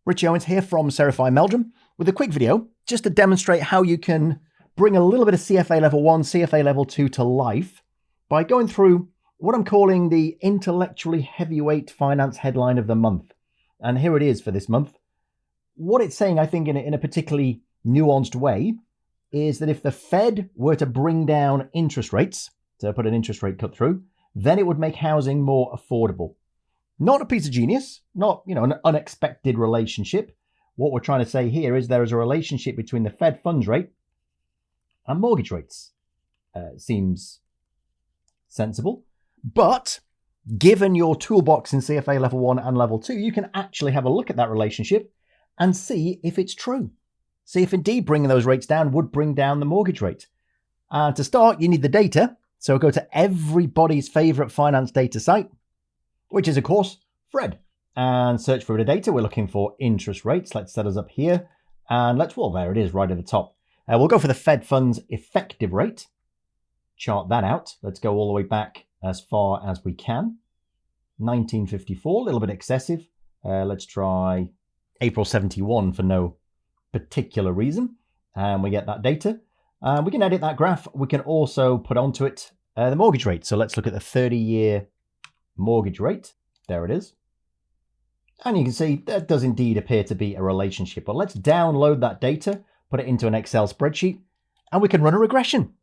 Richie Owens here from CFA Meldrum with a quick video just to demonstrate how you can bring a little bit of CFA Level 1, CFA Level 2 to life by going through what I'm calling the intellectually heavyweight finance headline of the month. And here it is for this month. What it's saying, I think, in a particularly nuanced way, is that if the Fed were to bring down interest rates, to put an interest rate cut through, then it would make housing more affordable. Not a piece of genius, not an unexpected relationship. What we're trying to say here is there is a relationship between the Fed funds rate and mortgage rates. Seems sensible, but given your toolbox in CFA Level 1 and Level 2, you can actually have a look at that relationship and see if it's true. See if indeed bringing those rates down would bring down the mortgage rate. And to start, you need the data. So go to everybody's favorite finance data site, which is, of course, Fred. And search for the data. We're looking for interest rates. Let's set us up here. And there it is right at the top. We'll go for the Fed funds effective rate. Chart that out. Let's go all the way back as far as we can. 1954, a little bit excessive. Let's try April 71 for no particular reason. And we get that data. We can edit that graph. We can also put onto it the mortgage rate. So let's look at the 30-year mortgage rate. There it is. And you can see there does indeed appear to be a relationship. But let's download that data, put it into an Excel spreadsheet, and we can run a regression.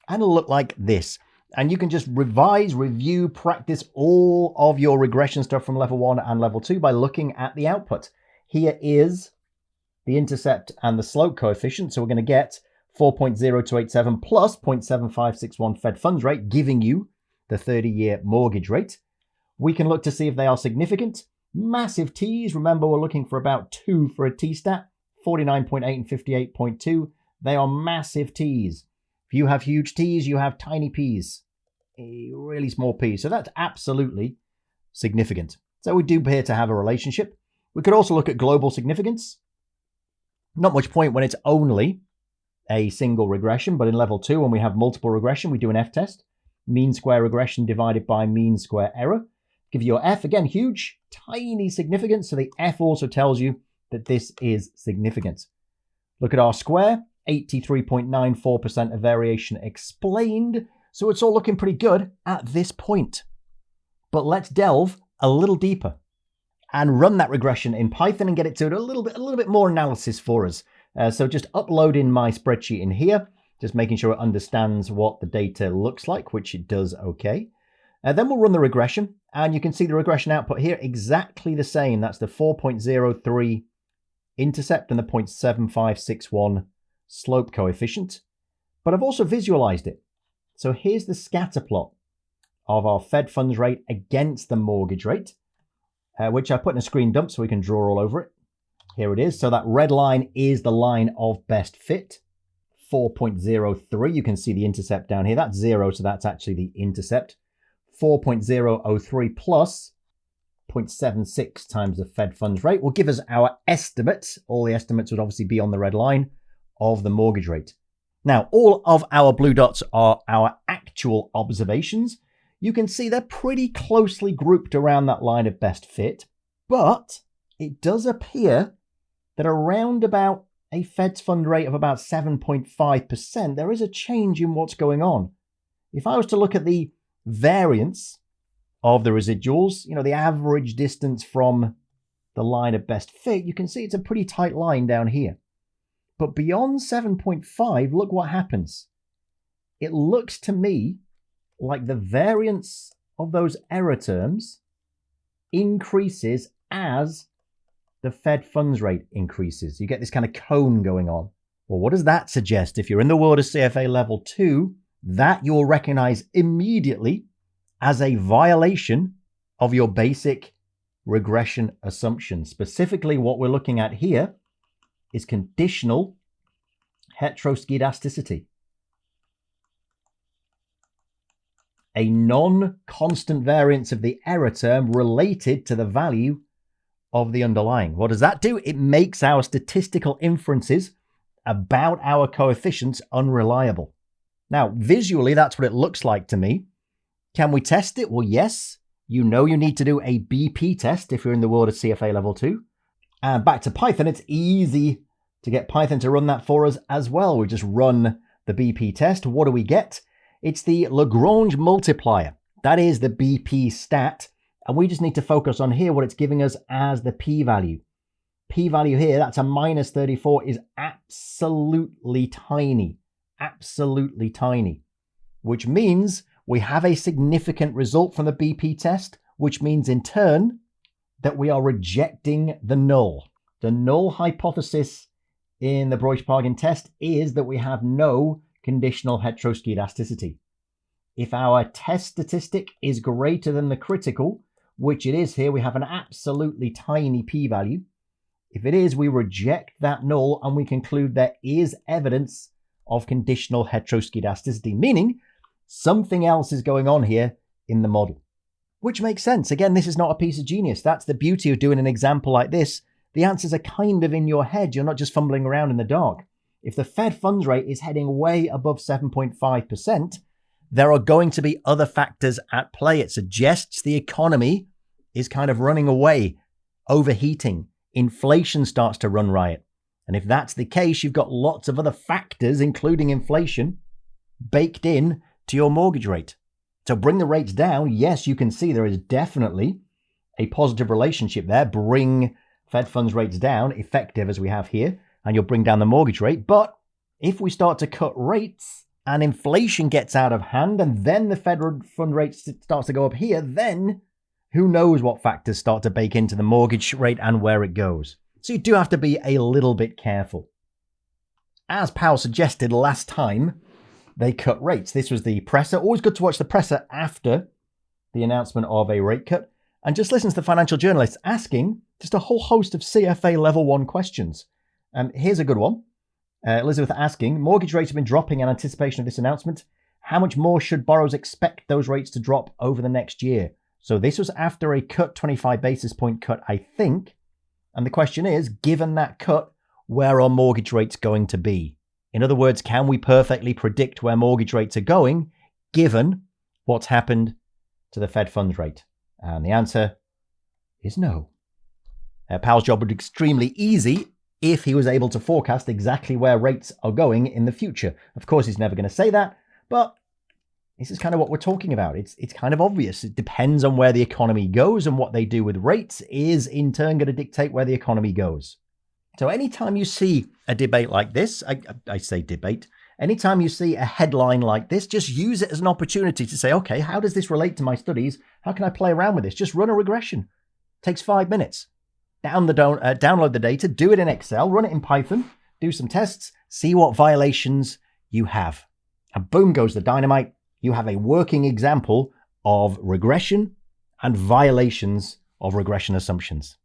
And it'll look like this. And you can just revise, review, practice all of your regression stuff from Level 1 and Level 2 by looking at the output. Here is the intercept and the slope coefficient. So we're going to get 4.0287 plus 0.7561 Fed funds rate, giving you the 30-year mortgage rate. We can look to see if they are significant. Massive T's. Remember, we're looking for about 2 for a T-stat. 49.8 and 58.2. They are massive T's. If you have huge T's, you have tiny P's. A really small P. So that's absolutely significant. So we do appear to have a relationship. We could also look at global significance. Not much point when it's only a single regression, but in Level 2, when we have multiple regression, we do an F-test. Mean square regression divided by mean square error. Give you your F, again, huge, tiny significance. So the F also tells you that this is significant. Look at our square, 83.94% of variation explained. So it's all looking pretty good at this point. But let's delve a little deeper and run that regression in Python and get it to a little bit more analysis for us. So just uploading my spreadsheet in here, just making sure it understands what the data looks like, which it does okay. Then we'll run the regression, and you can see the regression output here exactly the same. That's the 4.03 intercept and the 0.7561 slope coefficient. But I've also visualized it. So here's the scatter plot of our Fed funds rate against the mortgage rate, which I put in a screen dump so we can draw all over it. Here it is. So that red line is the line of best fit, 4.03. You can see the intercept down here. That's 0, so that's actually the intercept. 4.003 plus 0.76 times the Fed funds rate will give us our estimates. All the estimates would obviously be on the red line of the mortgage rate. Now, all of our blue dots are our actual observations. You can see they're pretty closely grouped around that line of best fit, but it does appear that around about a Fed's fund rate of about 7.5%, there is a change in what's going on. If I was to look at the variance of the residuals, the average distance from the line of best fit, you can see it's a pretty tight line down here. But beyond 7.5, look what happens. It looks to me like the variance of those error terms increases as the Fed funds rate increases. You get this kind of cone going on. Well, what does that suggest? If you're in the world of CFA Level 2, that you'll recognize immediately as a violation of your basic regression assumption. Specifically, what we're looking at here is conditional heteroskedasticity. A non-constant variance of the error term related to the value of the underlying. What does that do? It makes our statistical inferences about our coefficients unreliable. Now, visually, that's what it looks like to me. Can we test it? Well, yes. You know you need to do a BP test if you're in the world of CFA Level 2. And back to Python, it's easy to get Python to run that for us as well. We just run the BP test. What do we get? It's the Lagrange multiplier. That is the BP stat. And we just need to focus on here what it's giving us as the p-value. P-value here, that's a minus 34, is absolutely tiny. Absolutely tiny. Which means we have a significant result from the BP test, which means in turn that we are rejecting the null. The null hypothesis in the Breusch-Pagan test is that we have no conditional heteroskedasticity. If our test statistic is greater than the critical, which it is here, we have an absolutely tiny p-value. If it is, we reject that null and we conclude there is evidence of conditional heteroskedasticity, meaning something else is going on here in the model. Which makes sense. Again, this is not a piece of genius. That's the beauty of doing an example like this. The answers are kind of in your head. You're not just fumbling around in the dark. If the Fed funds rate is heading way above 7.5%, there are going to be other factors at play. It suggests the economy is kind of running away, overheating. Inflation starts to run riot. And if that's the case, you've got lots of other factors, including inflation, baked in to your mortgage rate. So bring the rates down. Yes, you can see there is definitely a positive relationship there. Bring Fed funds rates down, effective as we have here, and you'll bring down the mortgage rate. But if we start to cut rates and inflation gets out of hand, and then the Fed fund rate starts to go up here, then who knows what factors start to bake into the mortgage rate and where it goes. So you do have to be a little bit careful. As Powell suggested last time, they cut rates. This was the presser. Always good to watch the presser after the announcement of a rate cut. And just listen to the financial journalists asking just a whole host of CFA Level 1 questions. Here's a good one. Elizabeth asking, mortgage rates have been dropping in anticipation of this announcement. How much more should borrowers expect those rates to drop over the next year? So this was after a cut, 25 basis point cut, I think. And the question is, given that cut, where are mortgage rates going to be? In other words, can we perfectly predict where mortgage rates are going, given what's happened to the Fed funds rate? And the answer is no. Powell's job would be extremely easy if he was able to forecast exactly where rates are going in the future. Of course, he's never going to say that, but this is kind of what we're talking about. It's kind of obvious. It depends on where the economy goes, and what they do with rates is in turn going to dictate where the economy goes. So anytime you see a debate like this, I say debate, anytime you see a headline like this, just use it as an opportunity to say, okay, how does this relate to my studies? How can I play around with this? Just run a regression. It takes 5 minutes. Download the data, do it in Excel, run it in Python, do some tests, see what violations you have. And boom goes the dynamite. You have a working example of regression and violations of regression assumptions.